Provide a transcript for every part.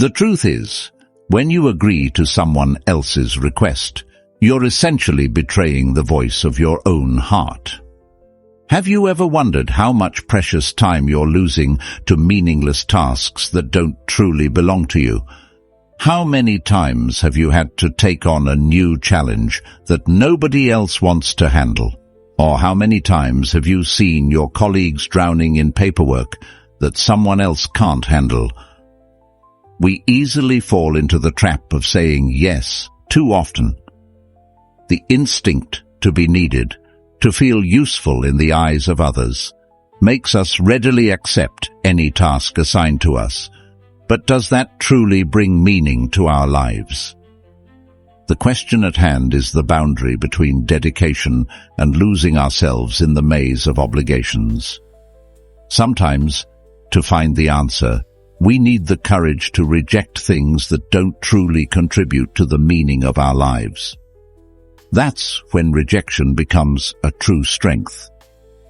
The truth is, when you agree to someone else's request, you're essentially betraying the voice of your own heart. Have you ever wondered how much precious time you're losing to meaningless tasks that don't truly belong to you? How many times have you had to take on a new challenge that nobody else wants to handle? Or how many times have you seen your colleagues drowning in paperwork that someone else can't handle? We easily fall into the trap of saying yes too often. The instinct to be needed, to feel useful in the eyes of others, makes us readily accept any task assigned to us. But does that truly bring meaning to our lives? The question at hand is the boundary between dedication and losing ourselves in the maze of obligations. Sometimes, to find the answer, we need the courage to reject things that don't truly contribute to the meaning of our lives. That's when rejection becomes a true strength.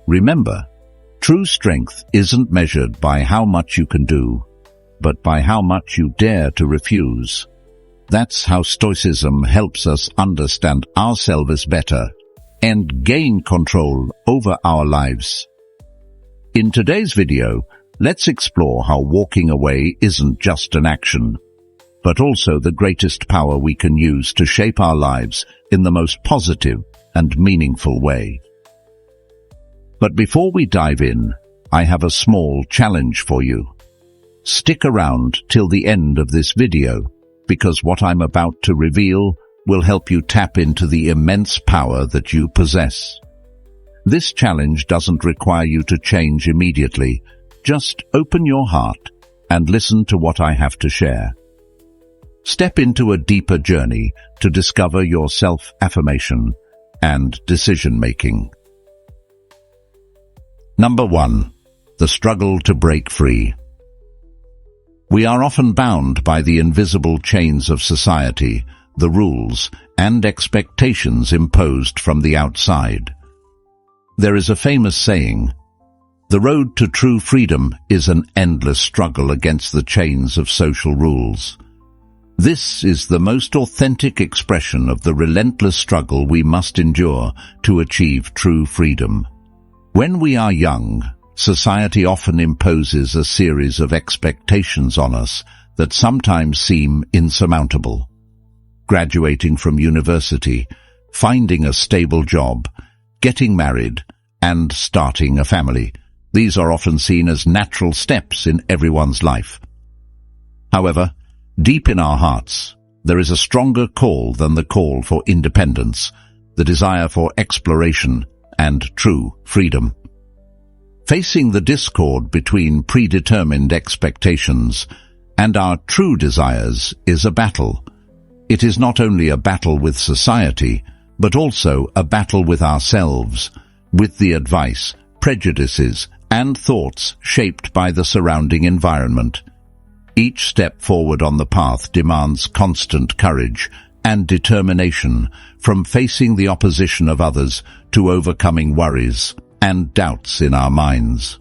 Remember, true strength isn't measured by how much you can do, but by how much you dare to refuse. That's how Stoicism helps us understand ourselves better and gain control over our lives. In today's video, let's explore how walking away isn't just an action, but also the greatest power we can use to shape our lives in the most positive and meaningful way. But before we dive in, I have a small challenge for you. Stick around till the end of this video, because what I'm about to reveal will help you tap into the immense power that you possess. This challenge doesn't require you to change immediately. Just open your heart and listen to what I have to share. Step into a deeper journey to discover your self-affirmation and decision-making. Number 1. The struggle to break free. We are often bound by the invisible chains of society, the rules and expectations imposed from the outside. There is a famous saying, "The road to true freedom is an endless struggle against the chains of social rules." This is the most authentic expression of the relentless struggle we must endure to achieve true freedom. When we are young, society often imposes a series of expectations on us that sometimes seem insurmountable. Graduating from university, finding a stable job, getting married, and starting a family. These are often seen as natural steps in everyone's life. However, deep in our hearts, there is a stronger call than the call for independence, the desire for exploration and true freedom. Facing the discord between predetermined expectations and our true desires is a battle. It is not only a battle with society, but also a battle with ourselves, with the advice, prejudices, and thoughts shaped by the surrounding environment. Each step forward on the path demands constant courage and determination, from facing the opposition of others to overcoming worries and doubts in our minds.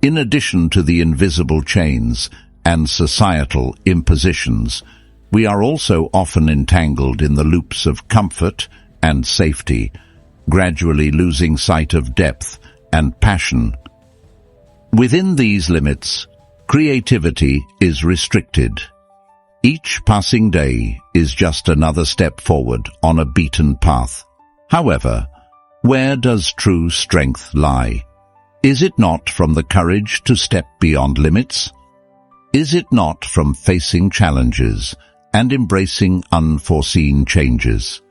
In addition to the invisible chains and societal impositions, we are also often entangled in the loops of comfort and safety, gradually losing sight of depth and passion. Within these limits, creativity is restricted. Each passing day is just another step forward on a beaten path. However, where does true strength lie? Is it not from the courage to step beyond limits? Is it not from facing challenges and embracing unforeseen changes?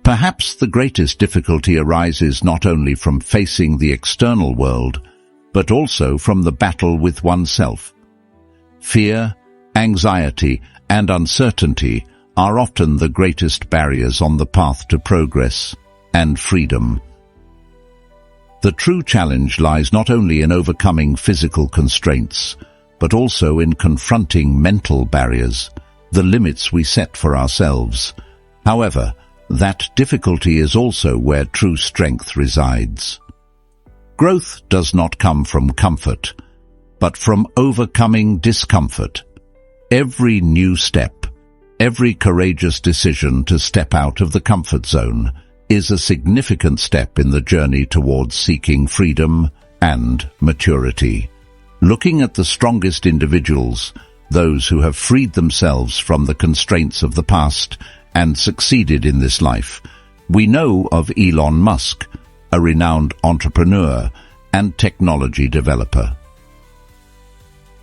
Perhaps the greatest difficulty arises not only from facing the external world, but also from the battle with oneself. Fear, anxiety, and uncertainty are often the greatest barriers on the path to progress and freedom. The true challenge lies not only in overcoming physical constraints, but also in confronting mental barriers, the limits we set for ourselves. However, that difficulty is also where true strength resides. Growth does not come from comfort. but from overcoming discomfort. Every new step, every courageous decision to step out of the comfort zone is a significant step in the journey towards seeking freedom and maturity. Looking at the strongest individuals, those who have freed themselves from the constraints of the past and succeeded in this life, we know of Elon Musk, a renowned entrepreneur and technology developer.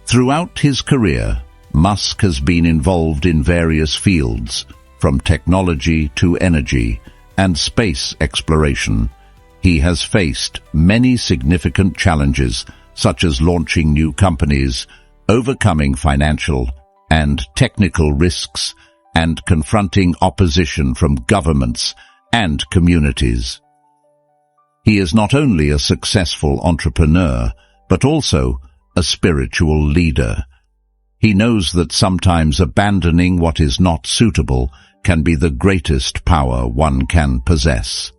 Throughout his career, Musk has been involved in various fields, from technology to energy and space exploration. He has faced many significant challenges, such as launching new companies, overcoming financial and technical risks, and confronting opposition from governments and communities. He is not only a successful entrepreneur, but also a spiritual leader. He knows that sometimes abandoning what is not suitable can be the greatest power one can possess.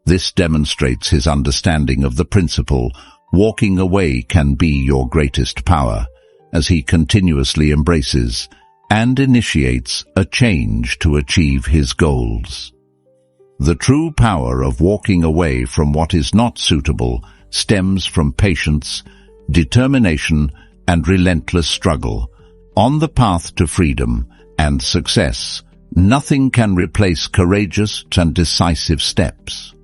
This demonstrates his understanding of the principle, walking away can be your greatest power, as he continuously embraces and initiates a change to achieve his goals. The true power of walking away from what is not suitable stems from patience, determination, and relentless struggle. On the path to freedom and success, nothing can replace courageous and decisive steps.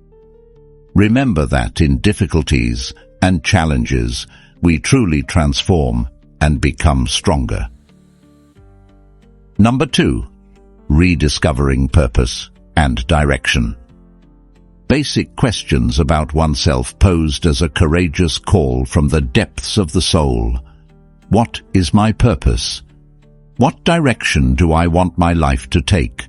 Remember that in difficulties and challenges, we truly transform and become stronger. Number 2, rediscovering purpose and direction. Basic questions about oneself posed as a courageous call from the depths of the soul. What is my purpose? What direction do I want my life to take?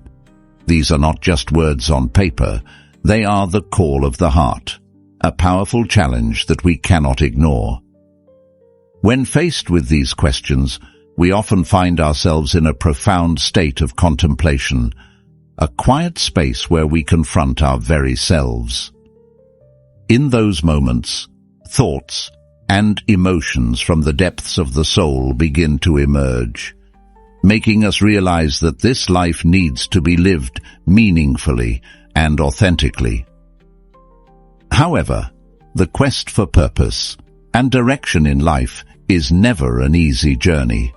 These are not just words on paper, they are the call of the heart, a powerful challenge that we cannot ignore. When faced with these questions, we often find ourselves in a profound state of contemplation, a quiet space where we confront our very selves. In those moments, thoughts and emotions from the depths of the soul begin to emerge, making us realize that this life needs to be lived meaningfully and authentically. However, the quest for purpose and direction in life is never an easy journey.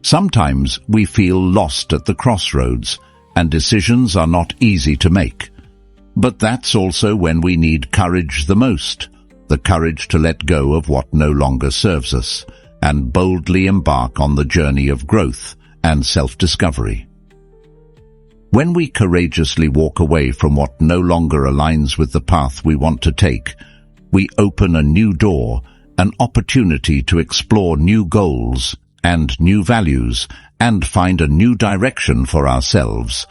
Sometimes we feel lost at the crossroads, and decisions are not easy to make. But that's also when we need courage the most, the courage to let go of what no longer serves us, and boldly embark on the journey of growth and self-discovery. When we courageously walk away from what no longer aligns with the path we want to take, we open a new door, an opportunity to explore new goals and new values and find a new direction for ourselves.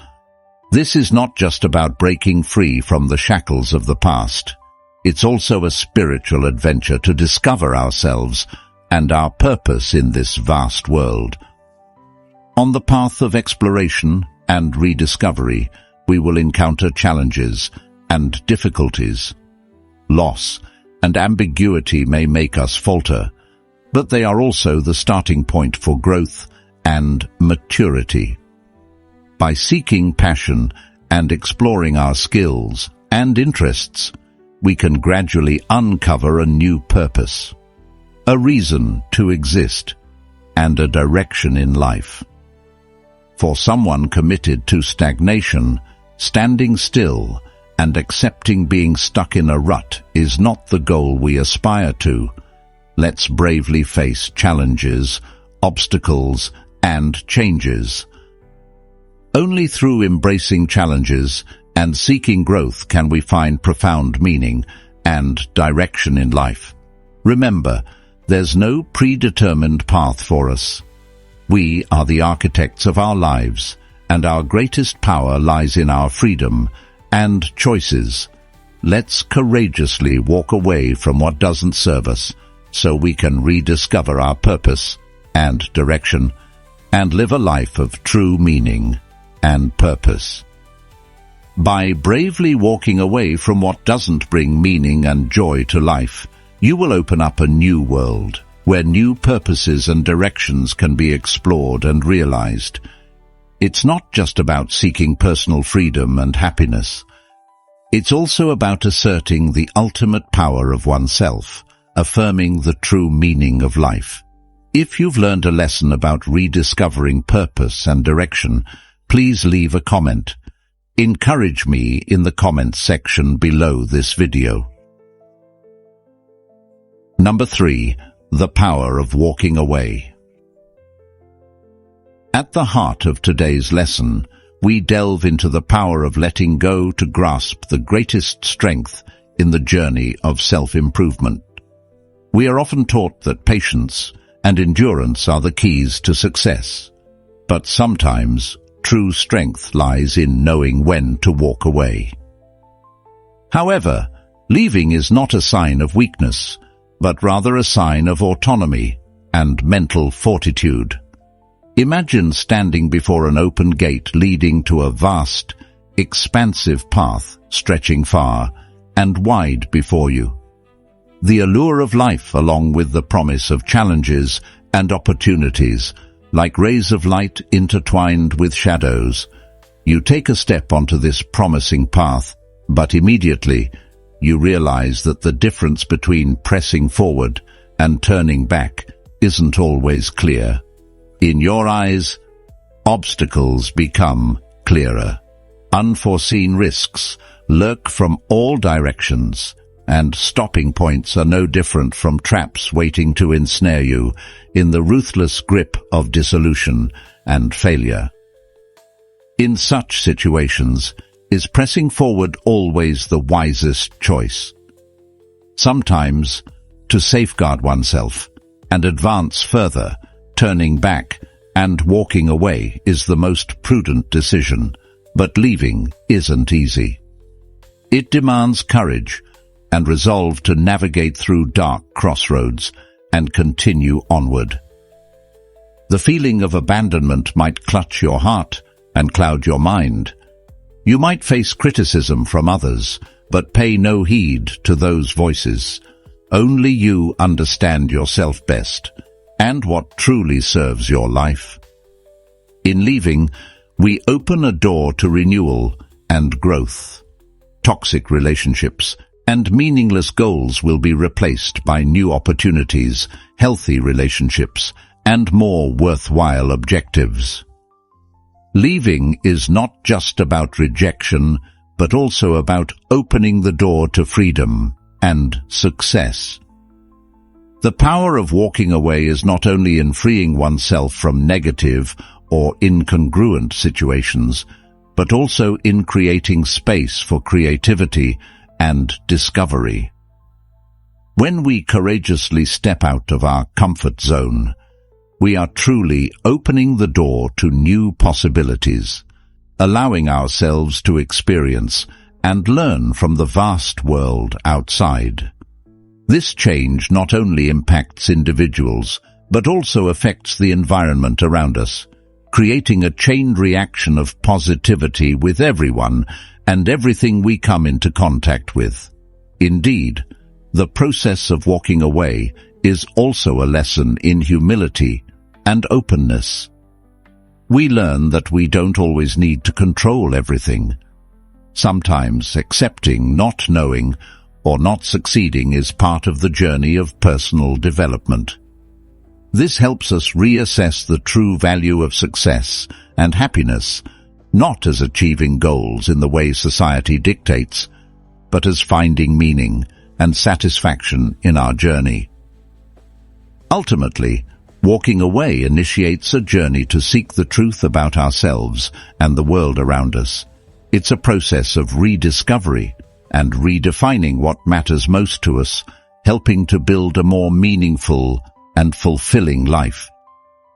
This is not just about breaking free from the shackles of the past. It's also a spiritual adventure to discover ourselves and our purpose in this vast world. On the path of exploration and rediscovery, we will encounter challenges and difficulties. Loss and ambiguity may make us falter, but they are also the starting point for growth and maturity. By seeking passion and exploring our skills and interests, we can gradually uncover a new purpose, a reason to exist, and a direction in life. For someone committed to stagnation, standing still and accepting being stuck in a rut is not the goal we aspire to. Let's bravely face challenges, obstacles, and changes. Only through embracing challenges and seeking growth can we find profound meaning and direction in life. Remember, there's no predetermined path for us. We are the architects of our lives, and our greatest power lies in our freedom and choices. Let's courageously walk away from what doesn't serve us, so we can rediscover our purpose and direction and live a life of true meaning and purpose. By bravely walking away from what doesn't bring meaning and joy to life, you will open up a new world where new purposes and directions can be explored and realized. It's not just about seeking personal freedom and happiness. It's also about asserting the ultimate power of oneself, affirming the true meaning of life. If you've learned a lesson about rediscovering purpose and direction, please leave a comment. Encourage me in the comments section below this video. Number 3. The power of walking away. At the heart of today's lesson, we delve into the power of letting go to grasp the greatest strength in the journey of self-improvement. We are often taught that patience and endurance are the keys to success, but sometimes true strength lies in knowing when to walk away. However, leaving is not a sign of weakness, but rather a sign of autonomy and mental fortitude. Imagine standing before an open gate leading to a vast, expansive path stretching far and wide before you. The allure of life, along with the promise of challenges and opportunities, like rays of light intertwined with shadows. You take a step onto this promising path, but immediately you realize that the difference between pressing forward and turning back isn't always clear. In your eyes, obstacles become clearer. Unforeseen risks lurk from all directions, and stopping points are no different from traps waiting to ensnare you in the ruthless grip of dissolution and failure. In such situations, is pressing forward always the wisest choice? Sometimes, to safeguard oneself and advance further, turning back and walking away is the most prudent decision, but leaving isn't easy. It demands courage and resolve to navigate through dark crossroads and continue onward. The feeling of abandonment might clutch your heart and cloud your mind. You might face criticism from others, but pay no heed to those voices. Only you understand yourself best and what truly serves your life. In leaving, we open a door to renewal and growth. Toxic relationships and meaningless goals will be replaced by new opportunities, healthy relationships, and more worthwhile objectives. Leaving is not just about rejection, but also about opening the door to freedom and success. The power of walking away is not only in freeing oneself from negative or incongruent situations, but also in creating space for creativity and discovery. When we courageously step out of our comfort zone, we are truly opening the door to new possibilities, allowing ourselves to experience and learn from the vast world outside. This change not only impacts individuals, but also affects the environment around us, creating a chain reaction of positivity with everyone and everything we come into contact with. Indeed, the process of walking away is also a lesson in humility and openness. We learn that we don't always need to control everything. Sometimes accepting not knowing or not succeeding is part of the journey of personal development. This helps us reassess the true value of success and happiness, not as achieving goals in the way society dictates, but as finding meaning and satisfaction in our journey. Ultimately, walking away initiates a journey to seek the truth about ourselves and the world around us. It's a process of rediscovery and redefining what matters most to us, helping to build a more meaningful and fulfilling life.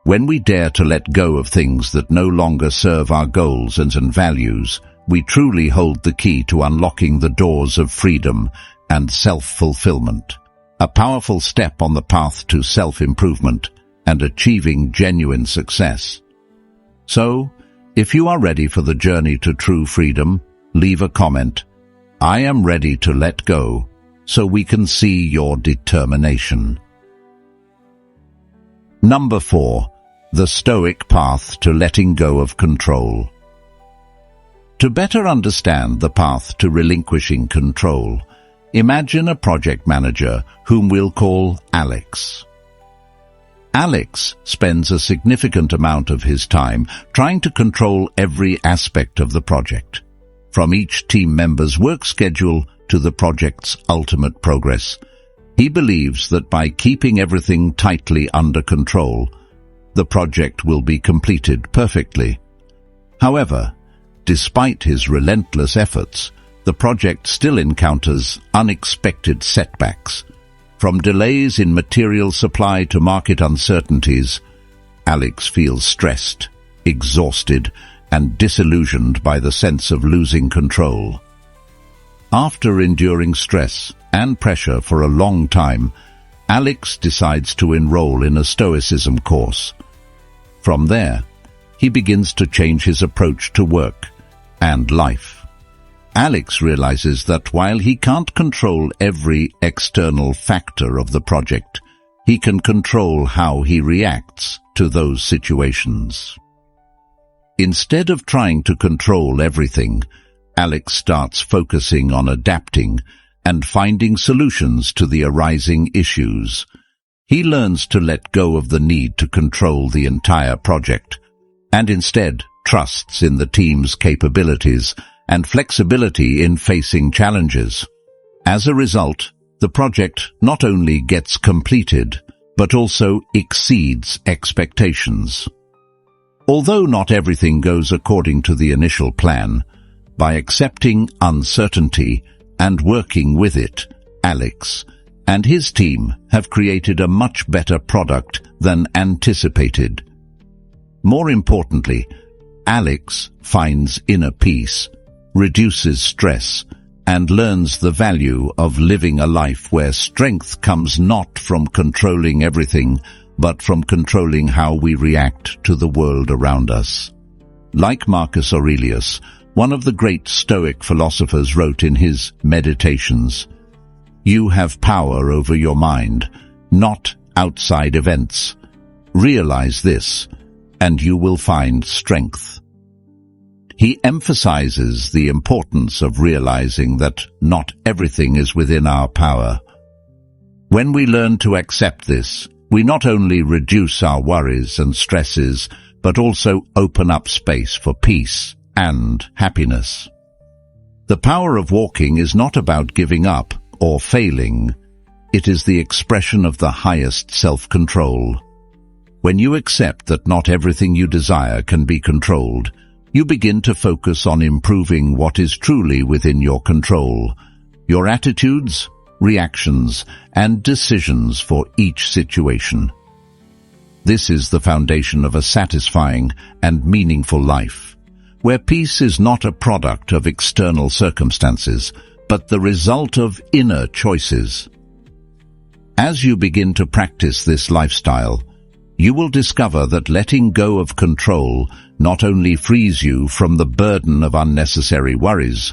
When we dare to let go of things that no longer serve our goals and values, we truly hold the key to unlocking the doors of freedom and self-fulfillment, a powerful step on the path to self-improvement and achieving genuine success. So, if you are ready for the journey to true freedom, leave a comment. I am ready to let go, so we can see your determination. Number 4. The Stoic Path to Letting Go of Control. To better understand the path to relinquishing control, imagine a project manager whom we'll call Alex. Alex spends a significant amount of his time trying to control every aspect of the project, from each team member's work schedule to the project's ultimate progress. He believes that by keeping everything tightly under control, the project will be completed perfectly. However, despite his relentless efforts, the project still encounters unexpected setbacks. From delays in material supply to market uncertainties, Alex feels stressed, exhausted, and disillusioned by the sense of losing control. After enduring stress and pressure for a long time, Alex decides to enroll in a Stoicism course. From there, he begins to change his approach to work and life. Alex realizes that while he can't control every external factor of the project, he can control how he reacts to those situations. Instead of trying to control everything, Alex starts focusing on adapting and finding solutions to the arising issues. He learns to let go of the need to control the entire project, and instead trusts in the team's capabilities and flexibility in facing challenges. As a result, the project not only gets completed, but also exceeds expectations. Although not everything goes according to the initial plan, by accepting uncertainty and working with it, Alex and his team have created a much better product than anticipated. More importantly, Alex finds inner peace, reduces stress, and learns the value of living a life where strength comes not from controlling everything, but from controlling how we react to the world around us. Like Marcus Aurelius, one of the great Stoic philosophers, wrote in his Meditations, "You have power over your mind, not outside events. Realize this, and you will find strength." He emphasizes the importance of realizing that not everything is within our power. When we learn to accept this, we not only reduce our worries and stresses, but also open up space for peace and happiness. The power of walking is not about giving up or failing. It is the expression of the highest self-control. When you accept that not everything you desire can be controlled, you begin to focus on improving what is truly within your control, your attitudes, reactions, and decisions for each situation. This is the foundation of a satisfying and meaningful life, where peace is not a product of external circumstances, but the result of inner choices. As you begin to practice this lifestyle, you will discover that letting go of control not only frees you from the burden of unnecessary worries,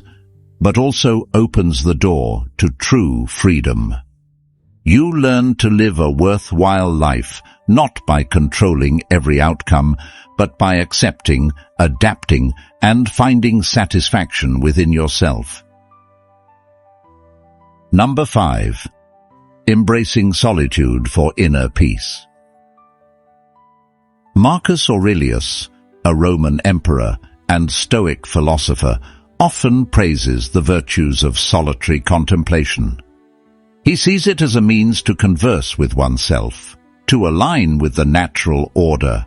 but also opens the door to true freedom. You learn to live a worthwhile life, not by controlling every outcome, but by accepting, adapting, and finding satisfaction within yourself. Number 5. Embracing solitude for inner peace. Marcus Aurelius, a Roman emperor and Stoic philosopher, often praises the virtues of solitary contemplation. He sees it as a means to converse with oneself, to align with the natural order,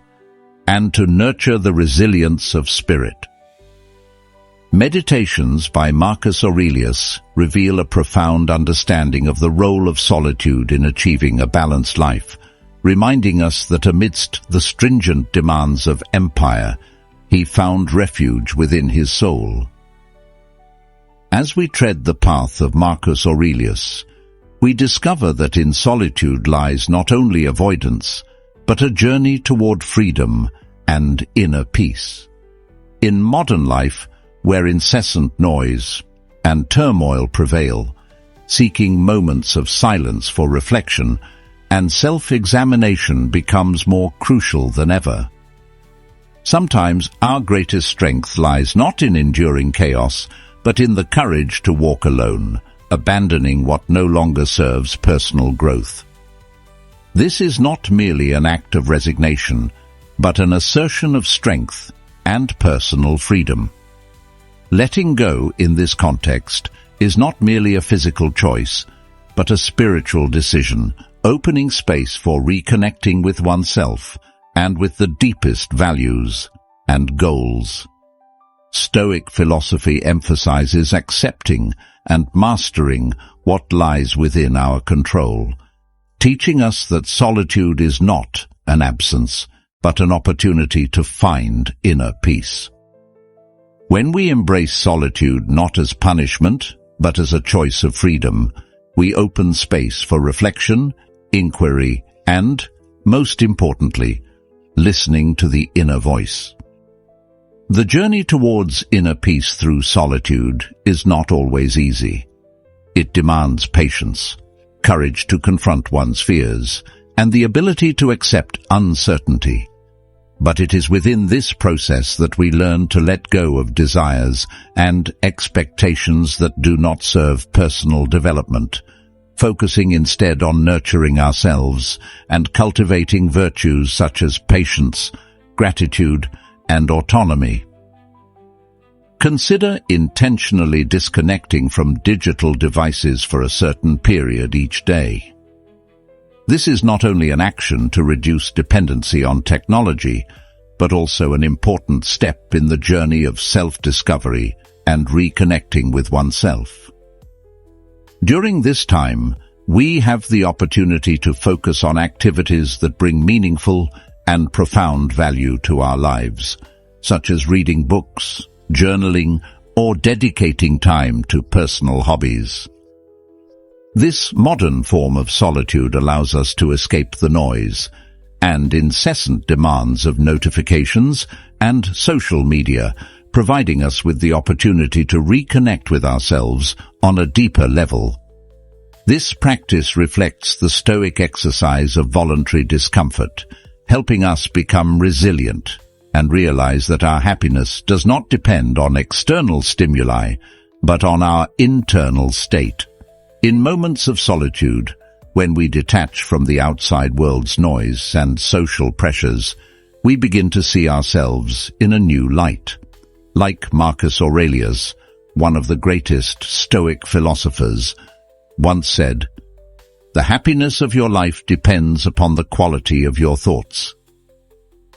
and to nurture the resilience of spirit. Meditations by Marcus Aurelius reveal a profound understanding of the role of solitude in achieving a balanced life, reminding us that amidst the stringent demands of empire, he found refuge within his soul. As we tread the path of Marcus Aurelius, we discover that in solitude lies not only avoidance, but a journey toward freedom and inner peace. In modern life, where incessant noise and turmoil prevail, seeking moments of silence for reflection and self-examination becomes more crucial than ever. Sometimes our greatest strength lies not in enduring chaos, but in the courage to walk alone, abandoning what no longer serves personal growth. This is not merely an act of resignation, but an assertion of strength and personal freedom. Letting go in this context is not merely a physical choice, but a spiritual decision, opening space for reconnecting with oneself and with the deepest values and goals. Stoic philosophy emphasizes accepting and mastering what lies within our control, teaching us that solitude is not an absence, but an opportunity to find inner peace. When we embrace solitude not as punishment, but as a choice of freedom, we open space for reflection, inquiry, and, most importantly, listening to the inner voice. The journey towards inner peace through solitude is not always easy. It demands patience, courage to confront one's fears, and the ability to accept uncertainty. But it is within this process that we learn to let go of desires and expectations that do not serve personal development, focusing instead on nurturing ourselves and cultivating virtues such as patience, gratitude, and autonomy. Consider intentionally disconnecting from digital devices for a certain period each day. This is not only an action to reduce dependency on technology, but also an important step in the journey of self-discovery and reconnecting with oneself. During this time, we have the opportunity to focus on activities that bring meaningful and profound value to our lives, such as reading books, journaling, or dedicating time to personal hobbies. This modern form of solitude allows us to escape the noise and incessant demands of notifications and social media, providing us with the opportunity to reconnect with ourselves on a deeper level. This practice reflects the Stoic exercise of voluntary discomfort, helping us become resilient and realize that our happiness does not depend on external stimuli, but on our internal state. In moments of solitude, when we detach from the outside world's noise and social pressures, we begin to see ourselves in a new light. Like Marcus Aurelius, one of the greatest Stoic philosophers, once said, "The happiness of your life depends upon the quality of your thoughts."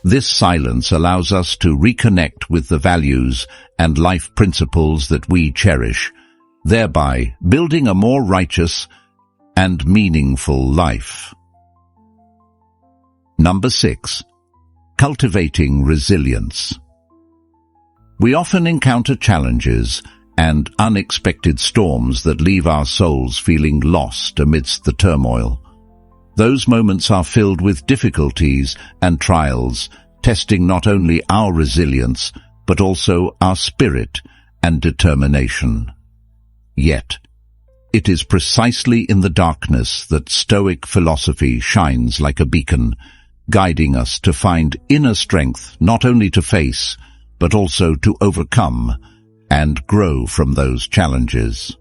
This silence allows us to reconnect with the values and life principles that we cherish, thereby building a more righteous and meaningful life. Number 6. Cultivating Resilience. We often encounter challenges and unexpected storms that leave our souls feeling lost amidst the turmoil. Those moments are filled with difficulties and trials, testing not only our resilience, but also our spirit and determination. Yet, it is precisely in the darkness that Stoic philosophy shines like a beacon, guiding us to find inner strength not only to face, but also to overcome and grow from those challenges.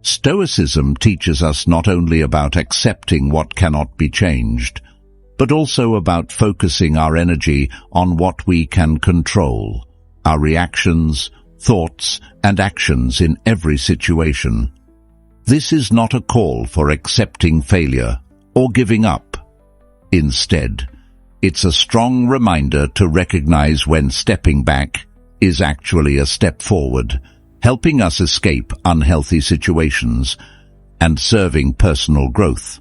Stoicism teaches us not only about accepting what cannot be changed, but also about focusing our energy on what we can control, our reactions, thoughts, and actions in every situation. This is not a call for accepting failure or giving up. Instead, it's a strong reminder to recognize when stepping back is actually a step forward, helping us escape unhealthy situations and serving personal growth.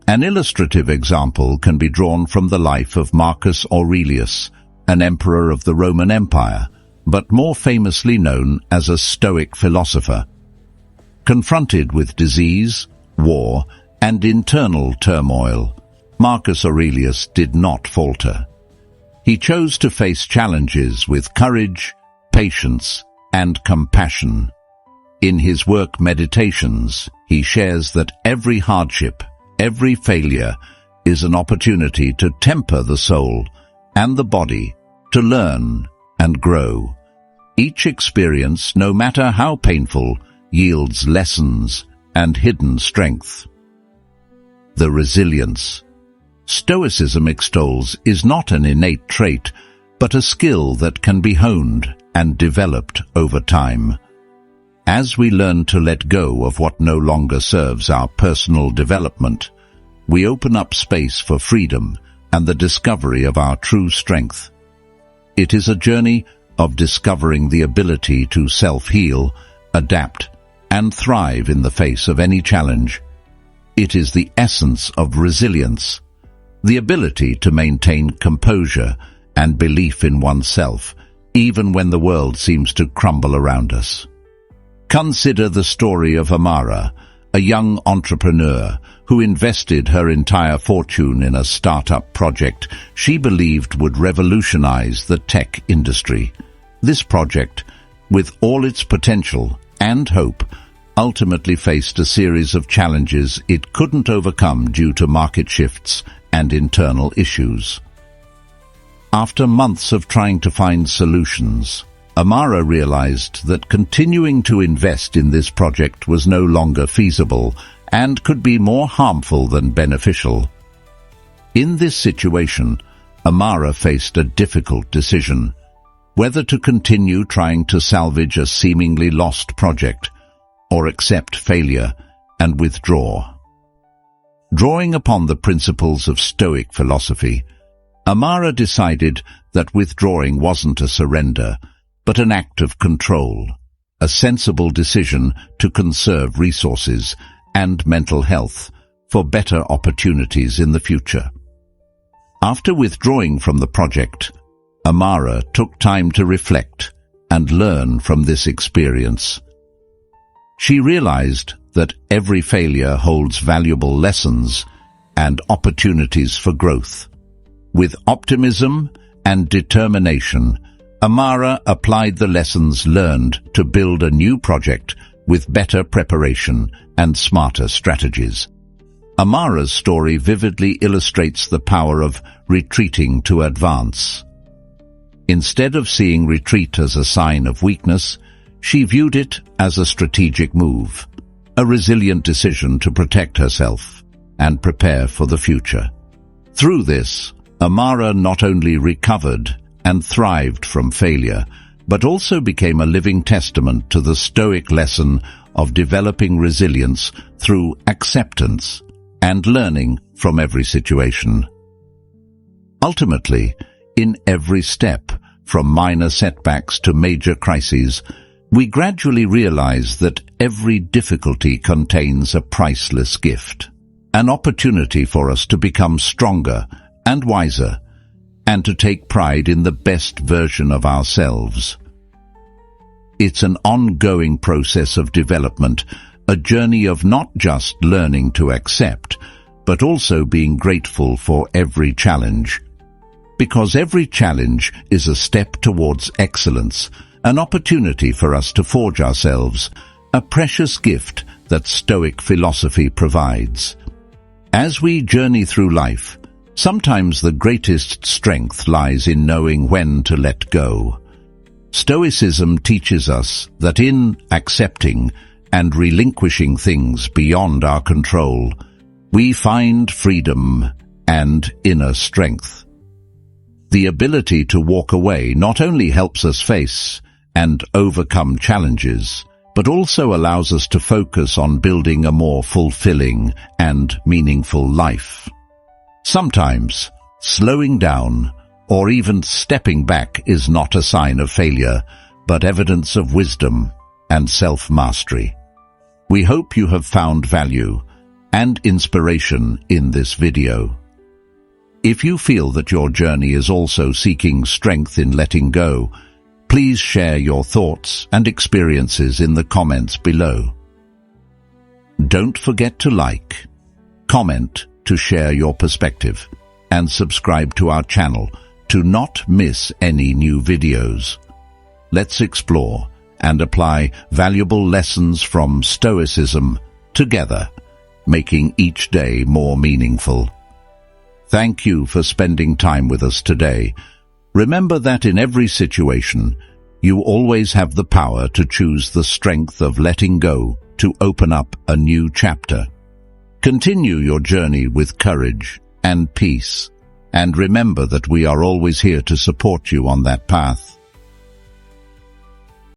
An illustrative example can be drawn from the life of Marcus Aurelius, an emperor of the Roman Empire, but more famously known as a Stoic philosopher. Confronted with disease, war, and internal turmoil, Marcus Aurelius did not falter. He chose to face challenges with courage, patience, and compassion. In his work Meditations, he shares that every hardship every failure is an opportunity to temper the soul and the body, to learn and grow. Each experience, no matter how painful, yields lessons and hidden strength. The resilience Stoicism extols is not an innate trait, but a skill that can be honed and developed over time. As we learn to let go of what no longer serves our personal development, we open up space for freedom and the discovery of our true strength. It is a journey of discovering the ability to self-heal, adapt, and thrive in the face of any challenge. It is the essence of resilience, the ability to maintain composure and belief in oneself, even when the world seems to crumble around us. Consider the story of Amara, a young entrepreneur who invested her entire fortune in a startup project she believed would revolutionize the tech industry. This project, with all its potential and hope, ultimately faced a series of challenges it couldn't overcome due to market shifts and internal issues. After months of trying to find solutions, Amara realized that continuing to invest in this project was no longer feasible and could be more harmful than beneficial. In this situation, Amara faced a difficult decision: whether to continue trying to salvage a seemingly lost project or accept failure and withdraw. Drawing upon the principles of Stoic philosophy, Amara decided that withdrawing wasn't a surrender, but an act of control, a sensible decision to conserve resources and mental health for better opportunities in the future. After withdrawing from the project, Amara took time to reflect and learn from this experience. She realized that every failure holds valuable lessons and opportunities for growth. With optimism and determination, Amara applied the lessons learned to build a new project with better preparation and smarter strategies. Amara's story vividly illustrates the power of retreating to advance. Instead of seeing retreat as a sign of weakness, she viewed it as a strategic move, a resilient decision to protect herself and prepare for the future. Through this, Amara not only recovered and thrived from failure, but also became a living testament to the Stoic lesson of developing resilience through acceptance and learning from every situation. Ultimately, in every step, from minor setbacks to major crises, we gradually realize that every difficulty contains a priceless gift, an opportunity for us to become stronger and wiser, and to take pride in the best version of ourselves. It's an ongoing process of development, a journey of not just learning to accept, but also being grateful for every challenge. Because every challenge is a step towards excellence, an opportunity for us to forge ourselves, a precious gift that Stoic philosophy provides. As we journey through life, sometimes the greatest strength lies in knowing when to let go. Stoicism teaches us that in accepting and relinquishing things beyond our control, we find freedom and inner strength. The ability to walk away not only helps us face and overcome challenges, but also allows us to focus on building a more fulfilling and meaningful life. Sometimes, slowing down or even stepping back is not a sign of failure, but evidence of wisdom and self-mastery. We hope you have found value and inspiration in this video. If you feel that your journey is also seeking strength in letting go, please share your thoughts and experiences in the comments below. Don't forget to like, comment to share your perspective, and subscribe to our channel to not miss any new videos. Let's explore and apply valuable lessons from Stoicism together. making each day more meaningful. Thank you for spending time with us today. Remember that in every situation, you always have the power to choose the strength of letting go to open up a new chapter. Continue your journey with courage and peace, and remember that we are always here to support you on that path.